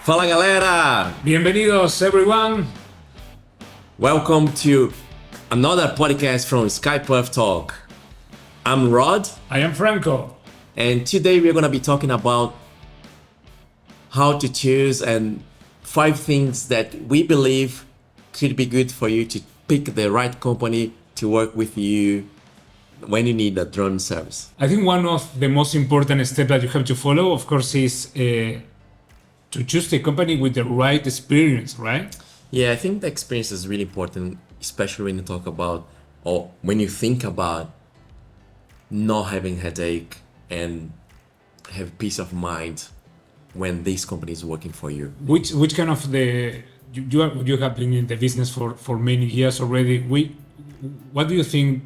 Fala galera! Bienvenidos everyone. Welcome to another podcast from Skype Talk. I'm Rod, I am Franco. and today we're gonna be talking about how to choose and 5 things that we believe could be good for you to pick the right company to work with you when you need a drone service. I think one of the most important steps that you have to follow, of course, is to choose the company with the right experience, right? Yeah, I think the experience is really important, especially when you talk about or when you think about not having headache and have peace of mind when this company is working for you. Which kind of you have been in the business for many years already. What do you think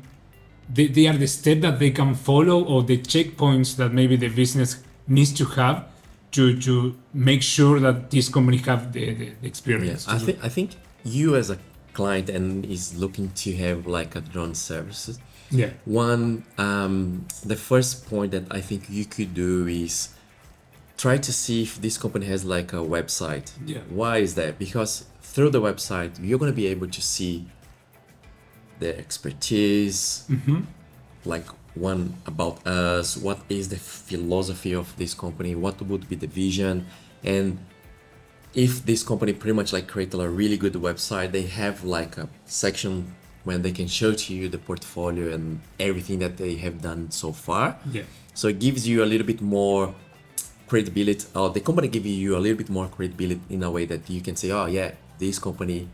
they are the steps that they can follow or the checkpoints that maybe the business needs to have to make sure that this company have the experience? Yes, I think you as a client and is looking to have like a drone services. Yeah. One, the first point that I think you could do is try to see if this company has like a website. Yeah. Why is that? Because through the website, you're going to be able to see the expertise, like one about us, what is the philosophy of this company, what would be the vision, and if this company pretty much like created a really good website, they have like a section when they can show to you the portfolio and everything that they have done so far. Yeah. So it gives you a little bit more credibility, or the company gives you a little bit more credibility in a way that you can say, oh yeah, this company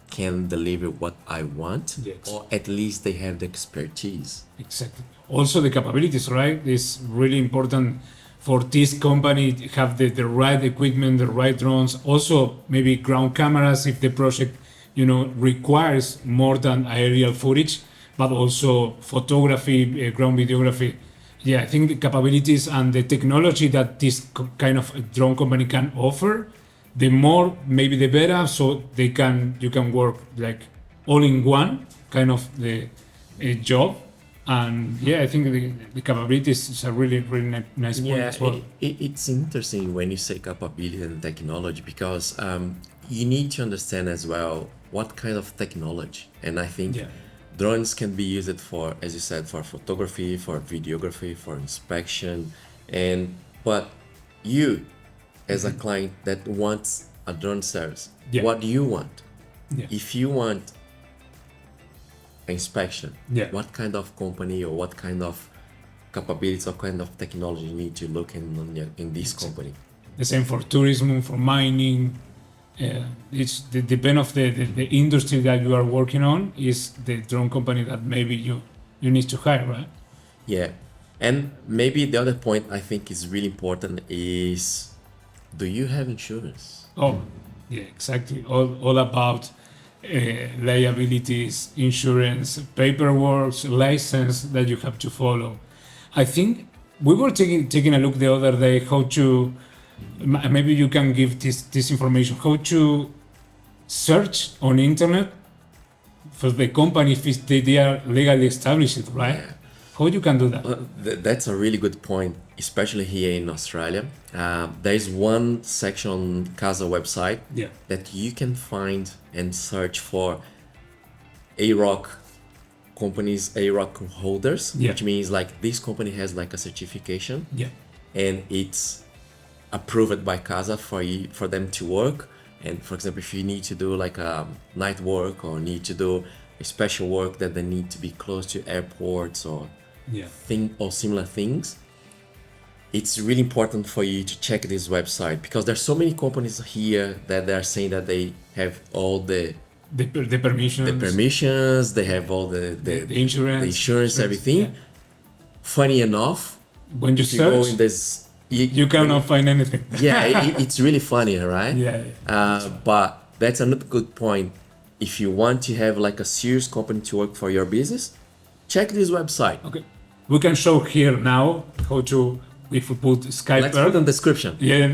can deliver what I want, Yes. or at least they have the expertise. Exactly. Also the capabilities, right? It's really important for this company to have the right equipment, the right drones. Also maybe ground cameras if the project, requires more than aerial footage, but also photography, ground videography. Yeah, I think the capabilities and the technology that this kind of drone company can offer, the more maybe the better, so you can work like all in one kind of the job. And yeah, I think the capabilities is a really nice point Yeah, as well. it's interesting when you say capability and technology, because you need to understand as well what kind of technology. And I think Yeah. drones can be used for, as you said, for photography, for videography, for inspection. But you, as a client that wants a drone service, Yeah. what do you want? Yeah. If you want inspection, Yeah. what kind of company or what kind of capabilities or kind of technology you need to look in this company? The same for tourism, for mining. It's the depend of the industry that you are working on is the drone company that maybe you need to hire, right? Yeah. And maybe the other point I think is really important is, do you have insurance? Oh, yeah, exactly. All about liabilities, insurance, paperwork, license that you have to follow. I think we were taking a look the other day how to, maybe you can give this information, how to search on internet for the company if they are legally established, right? Yeah. How you can do that? That's a really good point, especially here in Australia. There is one section on CASA website Yeah. that you can find and search for AROC companies, AROC holders, Yeah. which means like this company has like a certification Yeah. and it's approved by CASA for them to work. And for example, if you need to do like a night work or need to do a special work that they need to be close to airports or Yeah. similar things, it's really important for you to check this website, because there's so many companies here that they are saying that they have all the permissions, they have all the insurance, everything. Yeah. Funny enough, When you if you go search, in this, you cannot find anything. yeah, it's really funny, right? Yeah. But that's another good point. If you want to have like a serious company to work for your business, check this website. Okay. We can show here now how to, if we put Skype Let's put Earth. in the description. Yeah.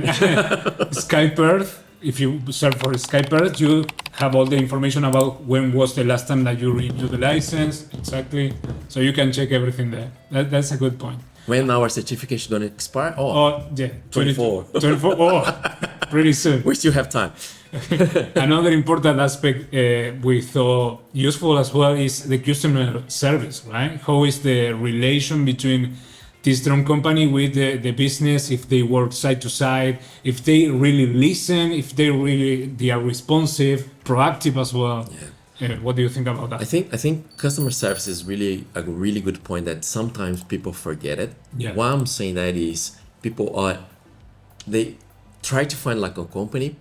Skype Earth. If you search for Skype Earth, you have all the information about when was the last time that you renewed the license, exactly. So you can check everything there. That's a good point. When our certification don't expire? Oh, yeah. 24. 24. Oh, Pretty soon. We still have time. Another important aspect we thought useful as well is the customer service, right? How is the relation between this drone company with the business, if they work side to side, if they really listen, if they are responsive, proactive as well. What do you think about that? I think customer service is really a really good point that sometimes people forget it. Yeah. Why I'm saying that is they try to find like a company,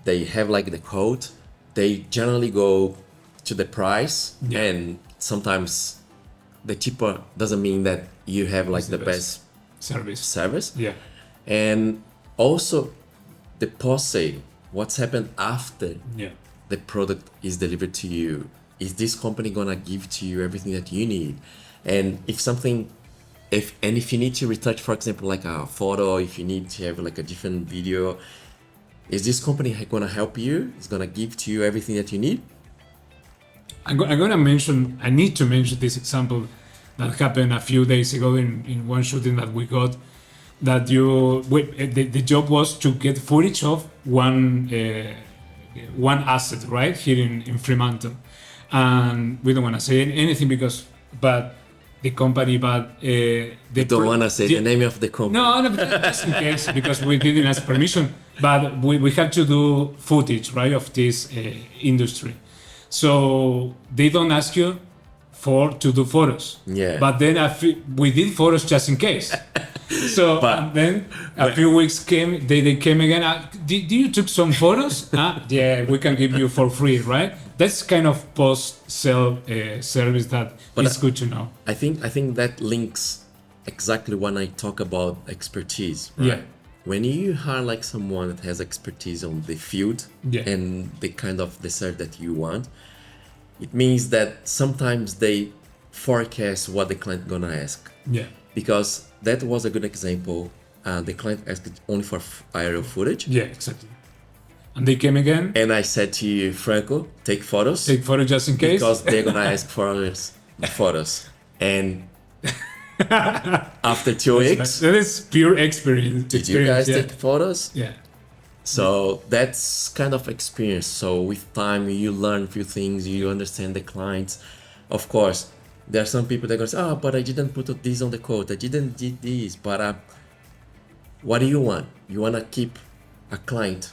they have like the code, they generally go to the price, and sometimes the cheaper doesn't mean that you have like the best service. Yeah. And also the post sale, what's happened after the product is delivered to you. Is this company gonna give to you everything that you need? And if you need to retouch, for example, like a photo, if you need to have like a different video, is this company gonna help you? It's gonna give to you everything that you need? I need to mention this example that happened a few days ago in one shooting that we got. That the job was to get footage of one asset, right, here in Fremantle, and we don't want to say anything but the company, they don't want to say the name of the company. No, just in case, because we didn't ask permission, but we had to do footage, right, of this industry. So they don't ask you to do photos. Yeah. But then we did photos just in case. So then a few weeks came, they came again. Did you took some photos? Yeah, we can give you for free, right? That's kind of post-sale service that is good to know. I think that links exactly when I talk about expertise, right? Yeah. When you hire like someone that has expertise on the field and the kind of the service that you want, it means that sometimes they forecast what the client gonna ask. Yeah. Because that was a good example. The client asked only for aerial footage. Yeah, exactly. And they came again. And I said to you, Franco, take photos. Take photos just in case. Because they're gonna ask for photos. And after 2 weeks, that is pure experience. Did you guys take photos? Yeah. So that's kind of experience. So with time, you learn a few things, you understand the clients. Of course, there are some people that go, but I didn't put this on the code. I didn't did this. But what do you want? You want to keep a client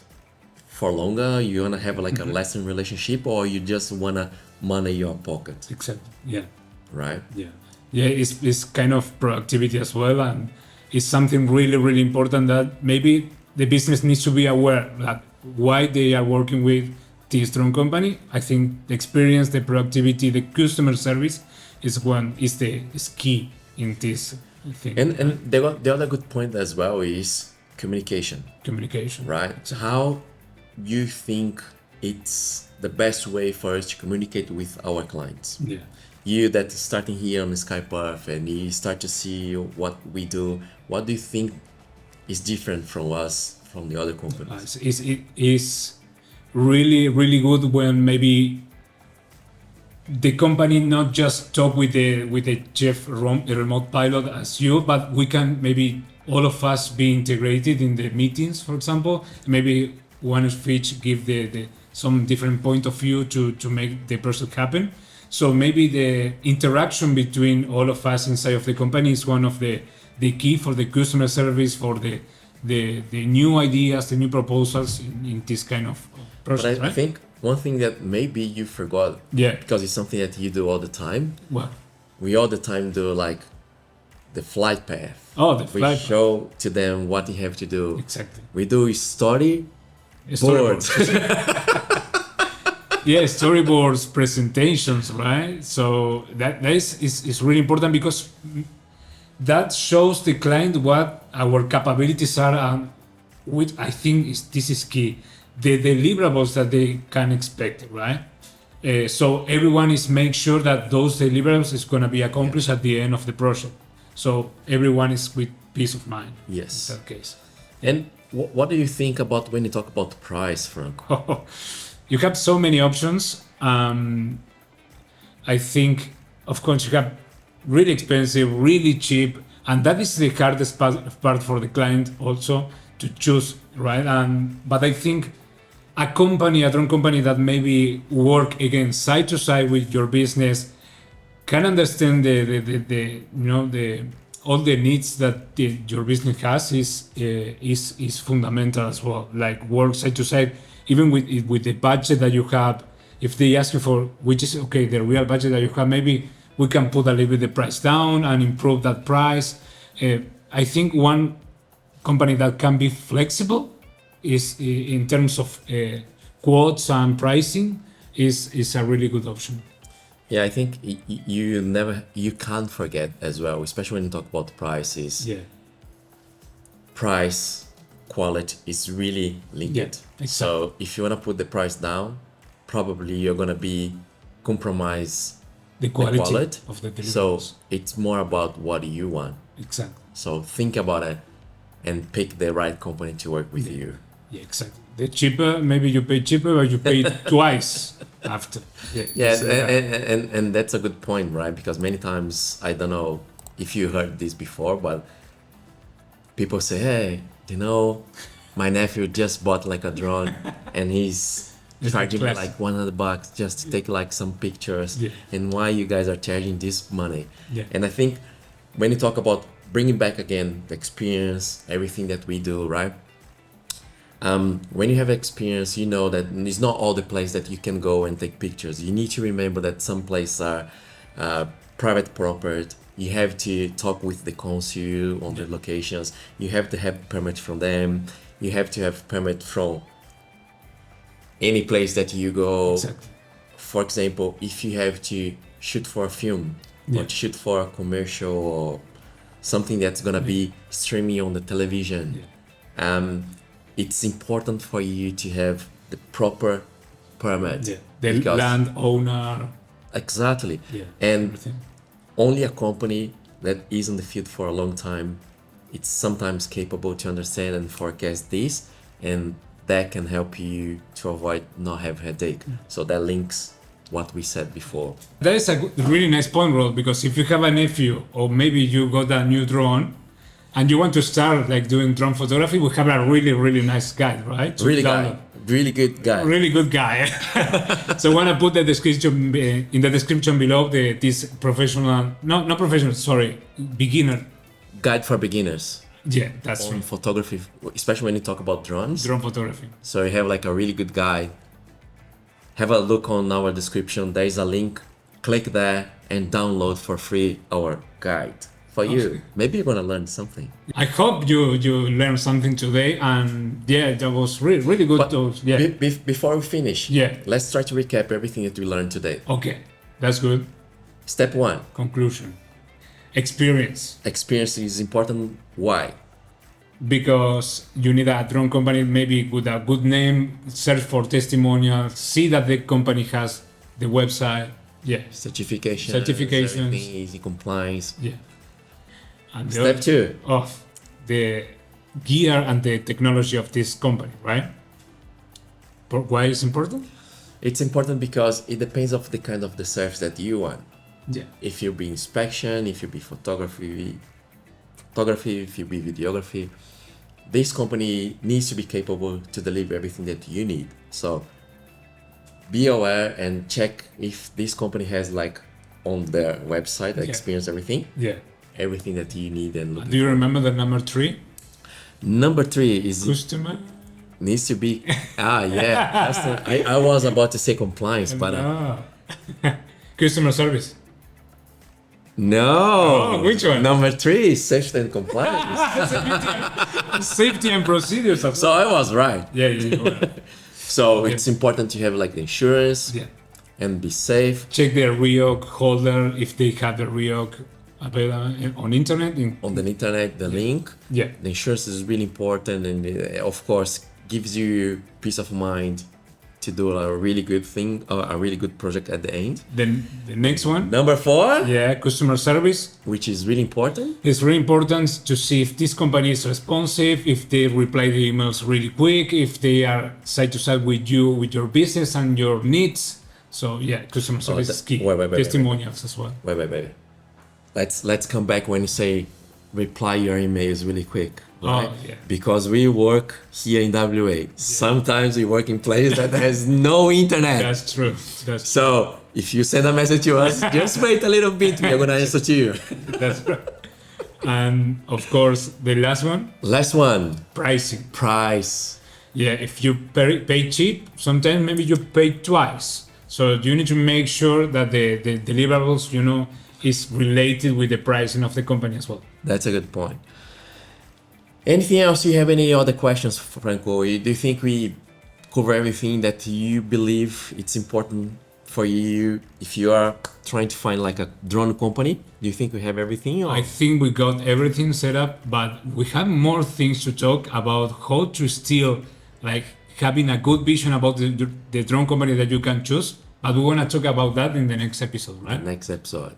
for longer? You want to have like a lasting relationship, or you just want to money your pocket? Exactly. Yeah. Right? Yeah. Yeah, it's kind of productivity as well, and it's something really, really important that maybe the business needs to be aware that why they are working with this drone company. I think the experience, the productivity, the customer service is key in this thing. And the other good point as well is communication. Communication. Right? So how you think it's the best way for us to communicate with our clients? Yeah. You that is starting here on Skype Earth and you start to see what we do, what do you think is different from us, from the other companies? It is really, really good when maybe the company not just talk with the Jeff remote pilot as you, but we can maybe all of us be integrated in the meetings, for example. Maybe one of each give the some different point of view to make the project happen. So maybe the interaction between all of us inside of the company is one of the key for the customer service, for the new ideas, the new proposals in this kind of project. But I think one thing that maybe you forgot, because it's something that you do all the time. What? We all the time do like the flight path. Oh, the flight path. We show to them what they have to do. Exactly. We do storyboards. Yeah, storyboards, presentations, right? So that is really important because that shows the client what our capabilities are, and which I think this is key. The deliverables that they can expect, right? So everyone is make sure that those deliverables is going to be accomplished at the end of the project. So everyone is with peace of mind. Yes. In that case. And what do you think about when you talk about price, Franco? You have so many options. I think, of course, you have really expensive, really cheap, and that is the hardest part for the client also to choose right? But I think a drone company that maybe work again side to side with your business can understand the all the needs that your business has is fundamental as well. Like work side to side, even with the budget that you have. If they ask you for, which is okay, the real budget that you have, maybe we can put a little bit the price down and improve that price. I think one company that can be flexible is in terms of quotes and pricing is a really good option. Yeah, I think you can't forget as well, especially when you talk about prices. Yeah. Price, quality is really linked. Yeah, exactly. So if you want to put the price down, probably you're gonna be compromise The quality of the So deliverables. it's more about what you want. Exactly. So think about it and pick the right company to work with you. Yeah, exactly. The cheaper, maybe you pay cheaper, or you pay twice after. Yeah. Yes, So, and that's a good point, right? Because many times, I don't know if you heard this before, but people say, hey, my nephew just bought like a drone and he's It's charging me classic. like $100 just to take like some pictures. Yeah. And why you guys are charging this money? Yeah. And I think when you talk about bringing back again the experience, everything that we do, right? When you have experience, you know that it's not all the place that you can go and take pictures. You need to remember that some places are private property. You have to talk with the consul on the locations. You have to have permit from them. You have to have permit from any place that you go. Exactly. For example, if you have to shoot for a film Yeah. or to shoot for a commercial or something that's gonna be streaming on the television, it's important for you to have the proper permit. Yeah. The because- landowner. Exactly. Yeah. And Everything. only a company that is in the field for a long time, it's sometimes capable to understand and forecast this, and that can help you to avoid not have headache. So that links what we said before. That is a really nice point, Rod, because if you have a nephew or maybe you got a new drone and you want to start like doing drone photography, we have a really, really nice guide, right? To Really download. really good guy. Really good guy. So I want to put the description in the description below this professional, not professional, sorry, beginner. Guide for beginners Yeah, that's on right. photography, especially when you talk about drones. Drone photography. So you have like a really good guide. Have a look on our description. There is a link. Click there and download for free our guide for you. Okay. Maybe you're gonna learn something. I hope you learned something today, and yeah, that was really, really good. But Yeah. before we finish, Yeah. let's try to recap everything that we learned today. Okay, that's good. Step 1, Conclusion. Experience. experience is important. Why? Because you need a drone company maybe with a good name, search for testimonials, see that the company has the website. Yeah. Certification. Certifications. Everything easy compliance. Yeah. And the Step other- 2, of the gear and the technology of this company, right? Why is important? it's important because it depends of the kind of the service that you want. Yeah. If you be inspection, if you be photography, if you be videography, this company needs to be capable to deliver everything that you need. So be aware and check if this company has like on their website experience Yeah. everything that you need and look. Do you remember the number 3? Number 3 is Customer? needs to be I was about to say compliance, but No. Customer service. no. Oh, which one? Number 3 is safety and compliance. Safety and procedures. So I was right. Yeah, you were. So it's important to have like the insurance Yeah. and be safe Check their REOC holder if they have the REOC available on internet. on the internet, the link. Yeah. The insurance is really important, and of course gives you peace of mind to do a really good thing or a really good project at the end. Then the next one. Number 4, Yeah, customer service. which is really important. It's really important to see if this company is responsive, if they reply the emails really quick, if they are side to side with you, with your business and your needs. So yeah, customer service is key. wait. Testimonials as well. Wait. Let's come back when you say reply your emails really quick. right? Oh, yeah. Because we work here in WA. Sometimes we work in places that has no internet. That's true. So if you send a message to us, just wait a little bit. We are gonna answer to you. That's right. And of course, the last one, Last one, pricing. price. Yeah, if you pay cheap, sometimes maybe you pay twice. So you need to make sure that the deliverables, is related with the pricing of the company as well. That's a good point. Anything else? You have any other questions, Franco? Do you think we cover everything that you believe it's important for you if you are trying to find like a drone company? Do you think we have everything? Or? I think we got everything set up, but we have more things to talk about how to still like having a good vision about the drone company that you can choose. But we want to talk about that in the next episode, right? Next episode.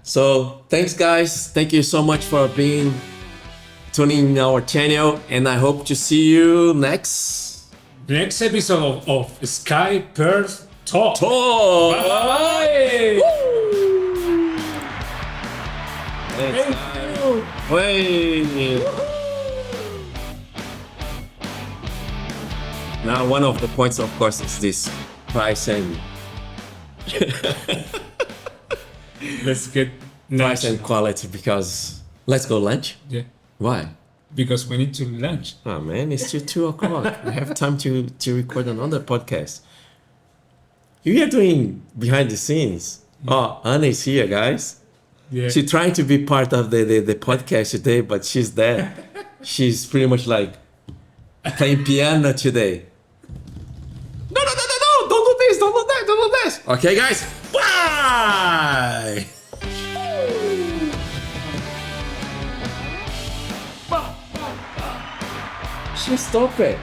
So thanks, guys. Thank you so much for tuning in our channel, and I hope to see you next Episode of Sky Perth Talk. Bye. Thank you. Wait. Now, one of the points, of course, is this price and Let's get price lunch. and quality. Because let's go lunch. Yeah, Why? because we need to lunch. Oh man, it's still 2 o'clock. I have time to record another podcast. We are doing behind the scenes. Oh, Anna is here, guys. Yeah. She's trying to be part of the podcast today, but she's there. She's pretty much like playing piano today. No, don't do this, don't do that, don't do this. Okay, guys, bye. She stop it.